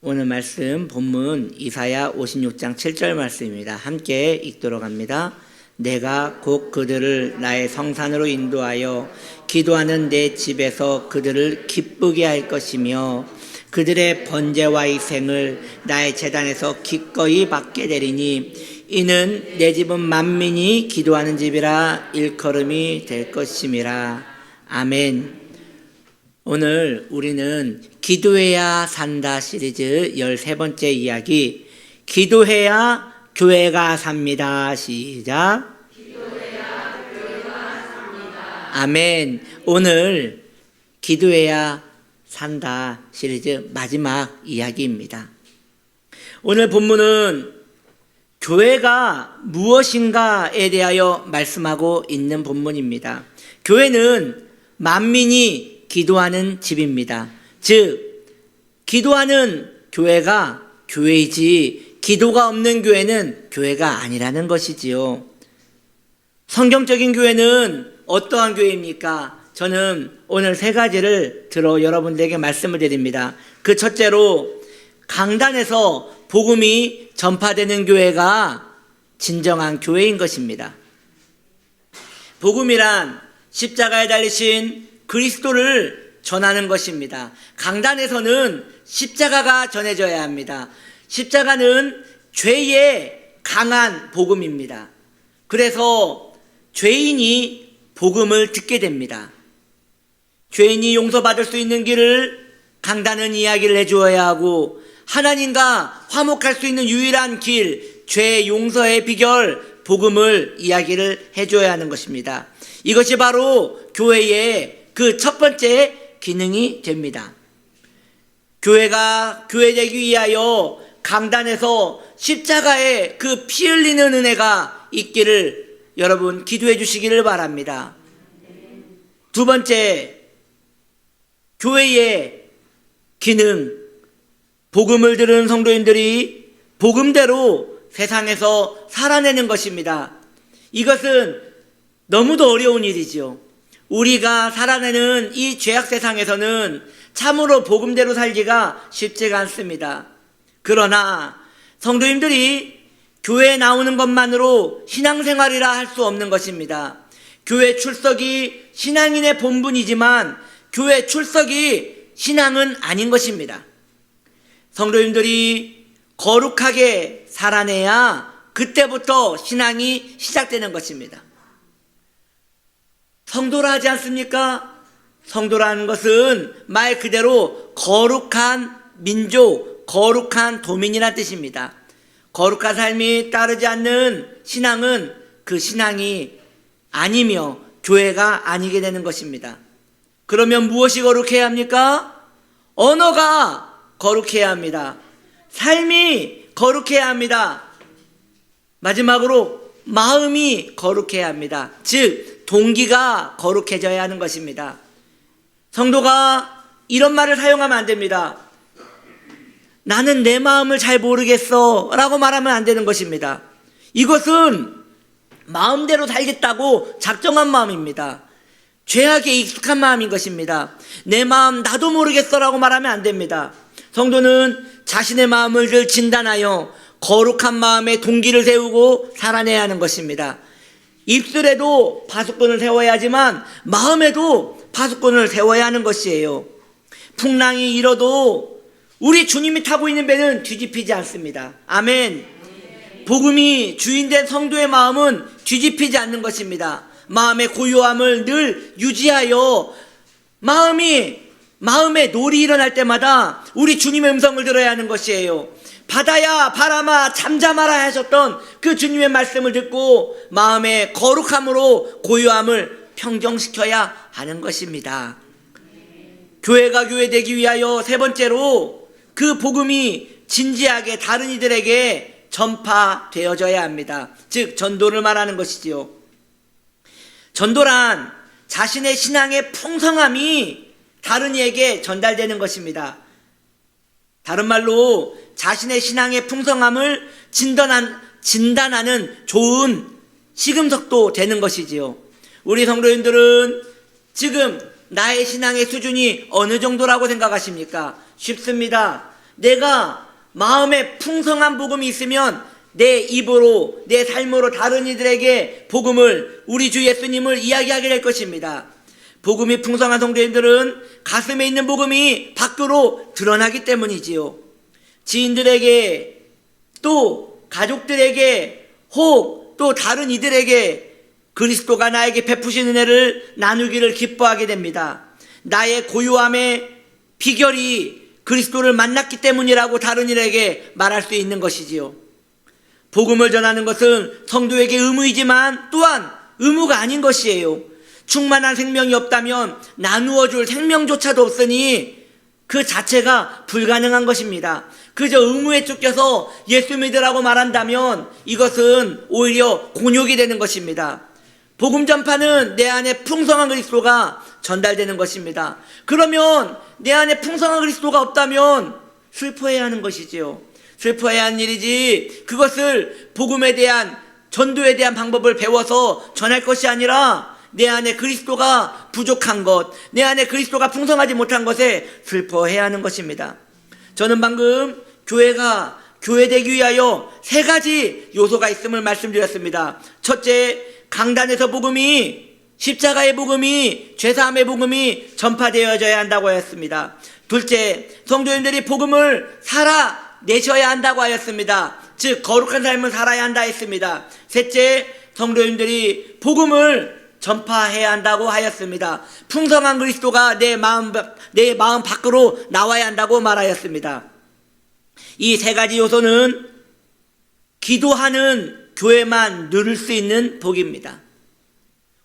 오늘 말씀 본문 이사야 56장 7절 말씀입니다. 함께 읽도록 합니다. 내가 곧 그들을 나의 성산으로 인도하여 기도하는 내 집에서 그들을 기쁘게 할 것이며 그들의 번제와 희생을 나의 제단에서 기꺼이 받게 되리니 이는 내 집은 만민이 기도하는 집이라 일컬음이 될 것임이라. 아멘. 오늘 우리는 기도해야 산다 시리즈 13번째 이야기, 기도해야 교회가 삽니다. 시작. 기도해야 교회가 삽니다. 아멘. 오늘 기도해야 산다 시리즈 마지막 이야기입니다. 오늘 본문은 교회가 무엇인가에 대하여 말씀하고 있는 본문입니다. 교회는 만민이 기도하는 집입니다. 즉, 기도하는 교회가 교회이지 기도가 없는 교회는 교회가 아니라는 것이지요. 성경적인 교회는 어떠한 교회입니까? 저는 오늘 세 가지를 들어 여러분들에게 말씀을 드립니다. 그 첫째로, 강단에서 복음이 전파되는 교회가 진정한 교회인 것입니다. 복음이란 십자가에 달리신 그리스도를 전하는 것입니다. 강단에서는 십자가가 전해져야 합니다. 십자가는 죄의 강한 복음입니다. 그래서 죄인이 복음을 듣게 됩니다. 죄인이 용서받을 수 있는 길을 강단은 이야기를 해주어야 하고, 하나님과 화목할 수 있는 유일한 길, 죄 용서의 비결, 복음을 이야기를 해줘야 하는 것입니다. 이것이 바로 교회의 그 첫 번째 기능이 됩니다. 교회가 교회되기 위하여 강단에서 십자가의 그 피 흘리는 은혜가 있기를 여러분 기도해 주시기를 바랍니다. 두 번째, 교회의 기능, 복음을 들은 성도인들이 복음대로 세상에서 살아내는 것입니다. 이것은 너무도 어려운 일이지요. 우리가 살아내는 이 죄악 세상에서는 참으로 복음대로 살기가 쉽지가 않습니다. 그러나 성도님들이 교회에 나오는 것만으로 신앙생활이라 할 수 없는 것입니다. 교회 출석이 신앙인의 본분이지만 교회 출석이 신앙은 아닌 것입니다. 성도님들이 거룩하게 살아내야 그때부터 신앙이 시작되는 것입니다. 성도라 하지 않습니까? 성도라는 것은 말 그대로 거룩한 민족, 거룩한 도민이라는 뜻입니다. 거룩한 삶이 따르지 않는 신앙은 그 신앙이 아니며 교회가 아니게 되는 것입니다. 그러면 무엇이 거룩해야 합니까? 언어가 거룩해야 합니다. 삶이 거룩해야 합니다. 마지막으로 마음이 거룩해야 합니다. 즉 동기가 거룩해져야 하는 것입니다. 성도가 이런 말을 사용하면 안 됩니다. 나는 내 마음을 잘 모르겠어 라고 말하면 안 되는 것입니다. 이것은 마음대로 살겠다고 작정한 마음입니다. 죄악에 익숙한 마음인 것입니다. 내 마음 나도 모르겠어 라고 말하면 안 됩니다. 성도는 자신의 마음을 늘 진단하여 거룩한 마음의 동기를 세우고 살아내야 하는 것입니다. 입술에도 파수꾼을 세워야 하지만 마음에도 파수꾼을 세워야 하는 것이에요. 풍랑이 일어도 우리 주님이 타고 있는 배는 뒤집히지 않습니다. 아멘. 복음이 주인된 성도의 마음은 뒤집히지 않는 것입니다. 마음의 고요함을 늘 유지하여 마음에 놀이 일어날 때마다 우리 주님의 음성을 들어야 하는 것이에요. 바다야 바람아 잠잠하라 하셨던 그 주님의 말씀을 듣고 마음의 거룩함으로 고요함을 평정시켜야 하는 것입니다. 교회가 교회되기 위하여 세 번째로 그 복음이 진지하게 다른 이들에게 전파되어져야 합니다. 즉 전도를 말하는 것이지요. 전도란 자신의 신앙의 풍성함이 다른 이에게 전달되는 것입니다. 다른 말로 자신의 신앙의 풍성함을 진단하는 좋은 시금석도 되는 것이지요. 우리 성도님들은 지금 나의 신앙의 수준이 어느 정도라고 생각하십니까? 쉽습니다. 내가 마음에 풍성한 복음이 있으면 내 입으로, 내 삶으로 다른 이들에게 복음을, 우리 주 예수님을 이야기하게 될 것입니다. 복음이 풍성한 성도님들은 가슴에 있는 복음이 밖으로 드러나기 때문이지요. 지인들에게, 또 가족들에게, 혹 또 다른 이들에게 그리스도가 나에게 베푸신 은혜를 나누기를 기뻐하게 됩니다. 나의 고요함의 비결이 그리스도를 만났기 때문이라고 다른 이들에게 말할 수 있는 것이지요. 복음을 전하는 것은 성도에게 의무이지만 또한 의무가 아닌 것이에요. 충만한 생명이 없다면 나누어 줄 생명조차도 없으니 그 자체가 불가능한 것입니다. 그저 의무에 쫓겨서 예수 믿으라고 말한다면 이것은 오히려 곤욕이 되는 것입니다. 복음 전파는 내 안에 풍성한 그리스도가 전달되는 것입니다. 그러면 내 안에 풍성한 그리스도가 없다면 슬퍼해야 하는 것이지요. 슬퍼해야 하는 일이지, 그것을 복음에 대한, 전도에 대한 방법을 배워서 전할 것이 아니라 내 안에 그리스도가 부족한 것, 내 안에 그리스도가 풍성하지 못한 것에 슬퍼해야 하는 것입니다. 저는 방금 교회가 교회되기 위하여 3가지 요소가 있음을 말씀드렸습니다. 첫째, 강단에서 복음이, 십자가의 복음이, 죄사함의 복음이 전파되어져야 한다고 하였습니다. 둘째, 성도님들이 복음을 살아내셔야 한다고 하였습니다. 즉 거룩한 삶을 살아야 한다 했습니다. 셋째, 성도님들이 복음을 전파해야 한다고 하였습니다. 풍성한 그리스도가 내 마음 밖으로 나와야 한다고 말하였습니다. 이 3가지 요소는 기도하는 교회만 누릴 수 있는 복입니다.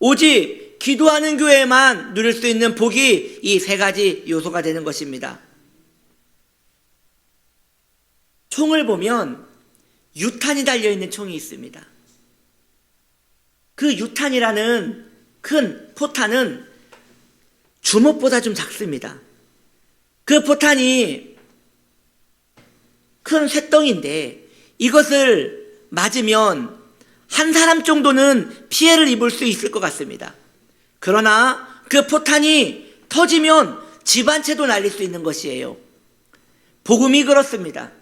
오직 기도하는 교회만 누릴 수 있는 복이 이 3가지 요소가 되는 것입니다. 총을 보면 유탄이 달려있는 총이 있습니다. 그 유탄이라는 큰 포탄은 주먹보다 좀 작습니다. 그 포탄이 큰 쇳덩인데 이것을 맞으면 한 사람 정도는 피해를 입을 수 있을 것 같습니다. 그러나 그 포탄이 터지면 집 한 채도 날릴 수 있는 것이에요. 복음이 그렇습니다.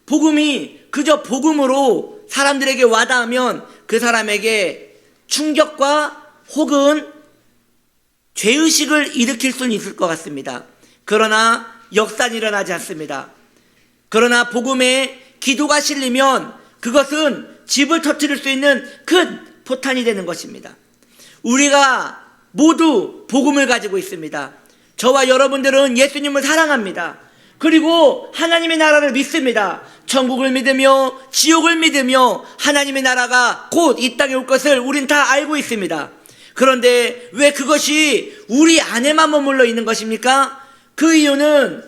복음이 그저 복음으로 사람들에게 와닿으면 그 사람에게 충격과 혹은 죄의식을 일으킬 수는 있을 것 같습니다. 그러나 역사는 일어나지 않습니다. 그러나 복음에 기도가 실리면 그것은 집을 터뜨릴 수 있는 큰 포탄이 되는 것입니다. 우리가 모두 복음을 가지고 있습니다. 저와 여러분들은 예수님을 사랑합니다. 그리고 하나님의 나라를 믿습니다. 천국을 믿으며 지옥을 믿으며 하나님의 나라가 곧 이 땅에 올 것을 우린 다 알고 있습니다. 그런데 왜 그것이 우리 안에만 머물러 있는 것입니까? 그 이유는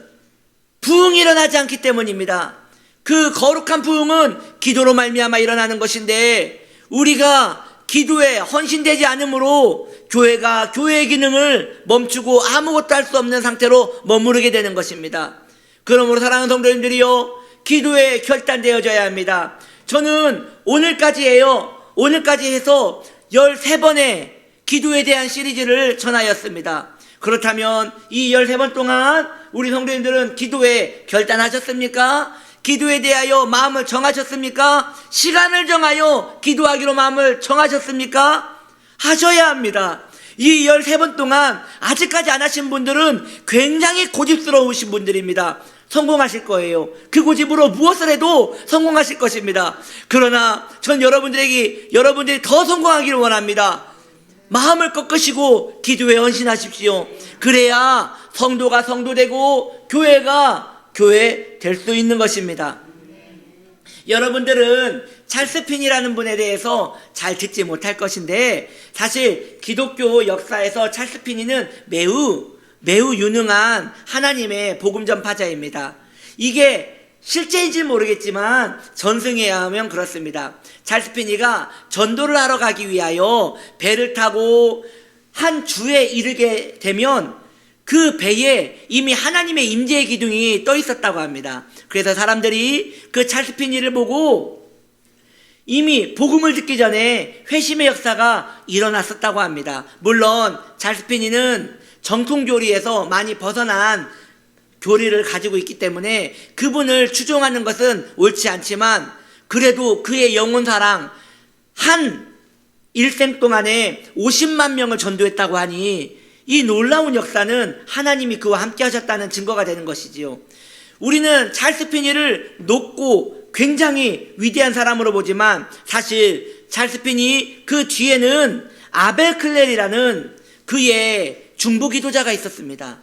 부흥이 일어나지 않기 때문입니다. 그 거룩한 부흥은 기도로 말미암아 일어나는 것인데 우리가 기도에 헌신되지 않으므로 교회가 교회의 기능을 멈추고 아무것도 할 수 없는 상태로 머무르게 되는 것입니다. 그러므로 사랑하는 성도님들이요, 기도에 결단되어져야 합니다. 저는 오늘까지 해서 13번의 기도에 대한 시리즈를 전하였습니다. 그렇다면 이 13번 동안 우리 성도님들은 기도에 결단하셨습니까? 기도에 대하여 마음을 정하셨습니까? 시간을 정하여 기도하기로 마음을 정하셨습니까? 하셔야 합니다. 이 13번 동안 아직까지 안 하신 분들은 굉장히 고집스러우신 분들입니다. 성공하실 거예요. 그 고집으로 무엇을 해도 성공하실 것입니다. 그러나 전 여러분들이 더 성공하기를 원합니다. 마음을 꺾으시고 기도에 헌신하십시오. 그래야 성도가 성도되고 교회가 교회 될 수 있는 것입니다. 여러분들은 찰스핀이라는 분에 대해서 잘 듣지 못할 것인데 사실 기독교 역사에서 찰스핀이는 매우 유능한 하나님의 복음 전파자입니다. 이게 실제인지 모르겠지만 전승에 의하면 그렇습니다. 찰스핀이가 전도를 하러 가기 위하여 배를 타고 한 주에 이르게 되면 그 배에 이미 하나님의 임재의 기둥이 떠 있었다고 합니다. 그래서 사람들이 그 찰스핀이를 보고 이미 복음을 듣기 전에 회심의 역사가 일어났었다고 합니다. 물론 찰스핀이는 정통교리에서 많이 벗어난 교리를 가지고 있기 때문에 그분을 추종하는 것은 옳지 않지만, 그래도 그의 영혼사랑 한 일생 동안에 50만 명을 전도했다고 하니 이 놀라운 역사는 하나님이 그와 함께 하셨다는 증거가 되는 것이지요. 우리는 찰스 피니를 높고 굉장히 위대한 사람으로 보지만, 사실 찰스 피니 그 뒤에는 아벨 클레리라는 그의 중보 기도자가 있었습니다.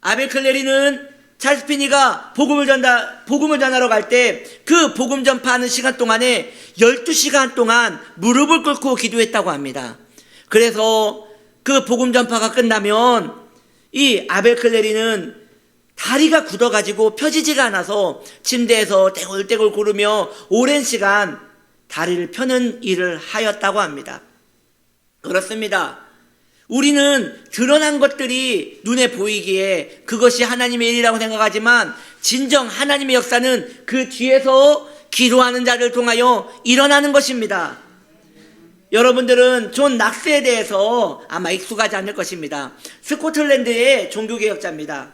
아벨 클레리는 찰스 피니가 복음을 전하러 갈 때 그 복음 전파하는 시간 동안에 12시간 동안 무릎을 꿇고 기도했다고 합니다. 그래서 그 복음 전파가 끝나면 이 아벨 클레리는 다리가 굳어가지고 펴지지가 않아서 침대에서 떼굴떼굴 구르며 오랜 시간 다리를 펴는 일을 하였다고 합니다. 그렇습니다. 우리는 드러난 것들이 눈에 보이기에 그것이 하나님의 일이라고 생각하지만, 진정 하나님의 역사는 그 뒤에서 기도하는 자를 통하여 일어나는 것입니다. 여러분들은 존 낙스에 대해서 아마 익숙하지 않을 것입니다. 스코틀랜드의 종교개혁자입니다.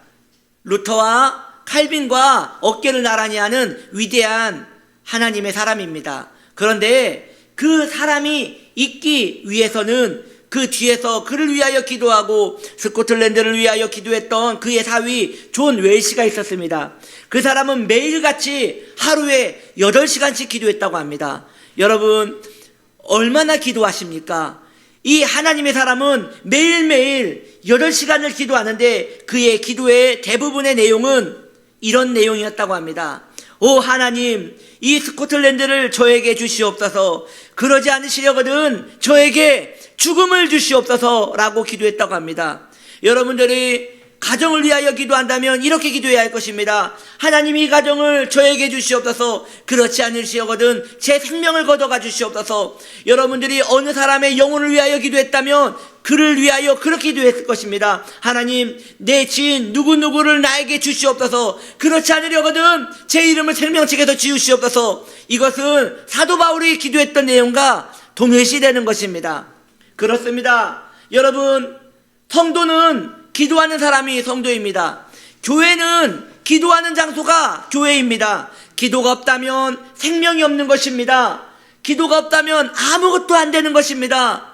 루터와 칼빈과 어깨를 나란히 하는 위대한 하나님의 사람입니다. 그런데 그 사람이 있기 위해서는 그 뒤에서 그를 위하여 기도하고 스코틀랜드를 위하여 기도했던 그의 사위 존 웰시가 있었습니다. 그 사람은 매일같이 하루에 8시간씩 기도했다고 합니다. 여러분, 얼마나 기도하십니까? 이 하나님의 사람은 매일매일 8시간을 기도하는데 그의 기도의 대부분의 내용은 이런 내용이었다고 합니다. 오 하나님, 이 스코틀랜드를 저에게 주시옵소서. 그러지 않으시려거든 저에게 죽음을 주시옵소서라고 기도했다고 합니다. 여러분들이 가정을 위하여 기도한다면 이렇게 기도해야 할 것입니다. 하나님, 이 가정을 저에게 주시옵소서. 그렇지 않으시거든 제 생명을 걷어가 주시옵소서. 여러분들이 어느 사람의 영혼을 위하여 기도했다면 그를 위하여 그렇게 기도했을 것입니다. 하나님, 내 지인 누구누구를 나에게 주시옵소서. 그렇지 않으려거든 제 이름을 생명책에서 지우시옵소서. 이것은 사도 바울이 기도했던 내용과 동일시되는 것입니다. 그렇습니다. 여러분, 성도는 기도하는 사람이 성도입니다. 교회는 기도하는 장소가 교회입니다. 기도가 없다면 생명이 없는 것입니다. 기도가 없다면 아무것도 안 되는 것입니다.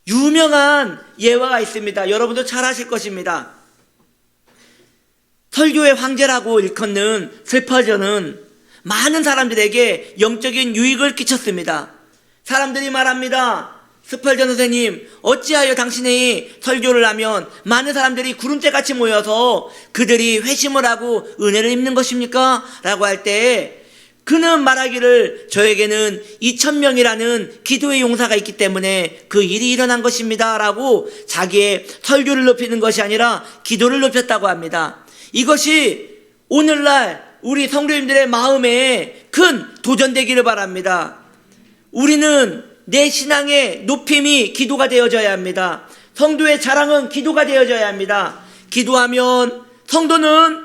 유명한 예화가 있습니다. 여러분도 잘 아실 것입니다. 설교의 황제라고 일컫는 스펄전은 많은 사람들에게 영적인 유익을 끼쳤습니다. 사람들이 말합니다. 스펄전 선생님, 어찌하여 당신이 설교를 하면 많은 사람들이 구름대같이 모여서 그들이 회심을 하고 은혜를 입는 것입니까? 라고 할 때 그는 말하기를, 저에게는 2,000명이라는 기도의 용사가 있기 때문에 그 일이 일어난 것입니다 라고 자기의 설교를 높이는 것이 아니라 기도를 높였다고 합니다. 이것이 오늘날 우리 성도님들의 마음에 큰 도전되기를 바랍니다. 우리는 내 신앙의 높임이 기도가 되어져야 합니다. 성도의 자랑은 기도가 되어져야 합니다. 기도하면 성도는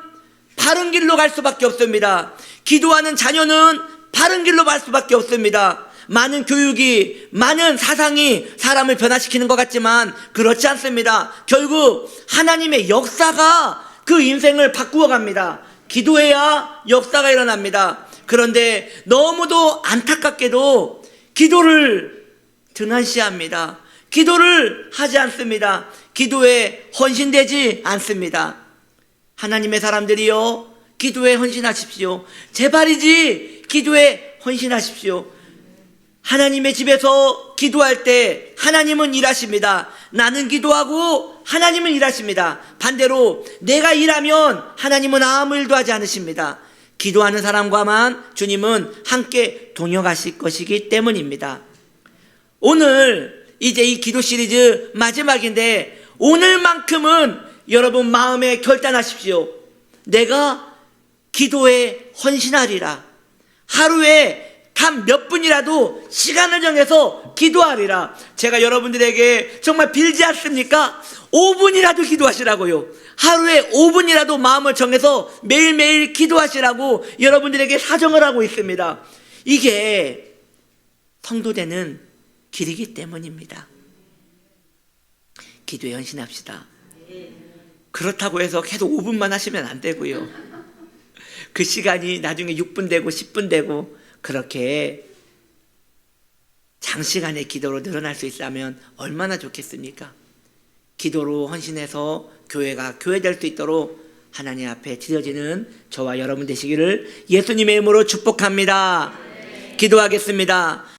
바른 길로 갈 수밖에 없습니다. 기도하는 자녀는 바른 길로 갈 수밖에 없습니다. 많은 교육이, 많은 사상이 사람을 변화시키는 것 같지만 그렇지 않습니다. 결국 하나님의 역사가 그 인생을 바꾸어 갑니다. 기도해야 역사가 일어납니다. 그런데 너무도 안타깝게도 기도를 등한시합니다. 기도를 하지 않습니다. 기도에 헌신되지 않습니다. 하나님의 사람들이요, 기도에 헌신하십시오. 제발이지 기도에 헌신하십시오. 하나님의 집에서 기도할 때 하나님은 일하십니다. 나는 기도하고 하나님은 일하십니다. 반대로 내가 일하면 하나님은 아무 일도 하지 않으십니다. 기도하는 사람과만 주님은 함께 동역하실 것이기 때문입니다. 오늘 이제 이 기도 시리즈 마지막인데, 오늘만큼은 여러분 마음에 결단하십시오. 내가 기도에 헌신하리라. 하루에 단 몇 분이라도 시간을 정해서 기도하리라. 제가 여러분들에게 정말 빌지 않습니까? 5분이라도 기도하시라고요. 하루에 5분이라도 마음을 정해서 매일매일 기도하시라고 여러분들에게 사정을 하고 있습니다. 이게 성도되는 길이기 때문입니다. 기도에 헌신합시다. 그렇다고 해서 계속 5분만 하시면 안 되고요. 그 시간이 나중에 6분 되고 10분 되고 그렇게 장시간의 기도로 늘어날 수 있다면 얼마나 좋겠습니까? 기도로 헌신해서 교회가 교회될 수 있도록 하나님 앞에 드려지는 저와 여러분 되시기를 예수님의 이름으로 축복합니다. 기도하겠습니다.